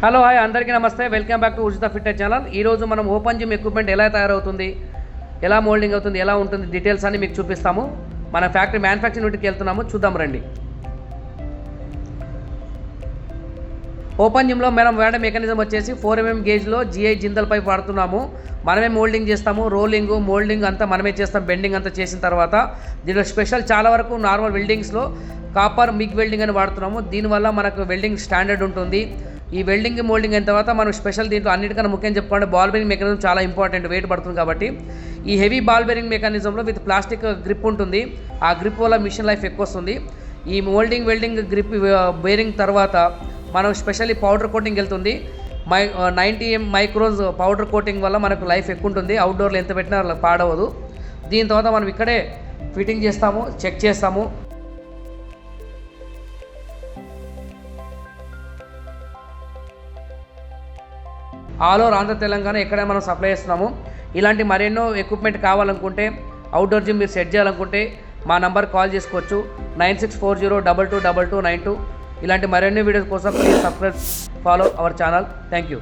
Hello hi అందరికీ నమస్తే. Welcome back to ఉచిత ఫిట్నెస్ ఛానల్. ఈరోజు మనం ఓపెన్ జిమ్ ఎక్విప్మెంట్ ఎలా తయారవుతుంది, ఎలా మోల్డింగ్ అవుతుంది, ఎలా ఉంటుంది డీటెయిల్స్ అన్ని మీకు చూపిస్తాము. మన ఫ్యాక్టరీ మ్యానుఫ్యాక్చరింగ్ యూనిట్కి వెళ్తున్నాము, చూద్దాం రండి. ఓపెన్ జిమ్లో మనం వాడే మెకానిజం వచ్చేసి 4mm గేజ్లో GI జిందల్ పైప్ వాడుతున్నాము. మనమే మోల్డింగ్ చేస్తాము. రోలింగ్ మోల్డింగ్ అంతా మనమే చేస్తాం. బెండింగ్ అంతా చేసిన తర్వాత దీనిలో స్పెషల్ చాలా వరకు నార్మల్ వెల్డింగ్స్లో కాపర్ మిగ్ వెల్డింగ్ అని వాడుతున్నాము. దీనివల్ల మనకు వెల్డింగ్ స్టాండర్డ్ ఉంటుంది. ఈ వెల్డింగ్ మోల్డింగ్ అయిన తర్వాత మనం స్పెషల్ దీంట్లో అన్నిటికన్నా ముఖ్యం చెప్పుకోండి, బాల్ బేరింగ్ మెకానిజం చాలా ఇంపార్టెంట్, వెయిట్ పడుతుంది కాబట్టి. ఈ హెవీ బాల్ బేరింగ్ మెకానిజంలో విత్ ప్లాస్టిక్ గ్రిప్ ఉంటుంది. ఆ గ్రిప్ వల్ల మిషన్ లైఫ్ ఎక్కువ వస్తుంది. ఈ మోల్డింగ్ వెల్డింగ్ గ్రిప్ బేరింగ్ తర్వాత మనం స్పెషల్లీ పౌడర్ కోటింగ్ వెళ్తుంది. 90 మైక్రోన్స్ పౌడర్ కోటింగ్ వల్ల మనకు లైఫ్ ఎక్కువ ఉంటుంది. అవుట్డోర్లో ఎంత పెట్టినా పాడవదు. దీని తర్వాత మనం ఇక్కడే ఫిట్టింగ్ చేస్తాము, చెక్ చేస్తాము. ఆల్ ఓవర్ ఆంధ్ర తెలంగాణ ఎక్కడ మనం సప్లై చేస్తున్నాము. ఇలాంటి మరెన్నో ఎక్విప్మెంట్ కావాలనుకుంటే, అవుట్డోర్ జిమ్ మీరు సెట్ చేయాలనుకుంటే మా నంబర్ కాల్ చేసుకోవచ్చు. 9640222292. ఇలాంటి మరెన్నో వీడియోస్ కోసం please subscribe, follow our channel. Thank you.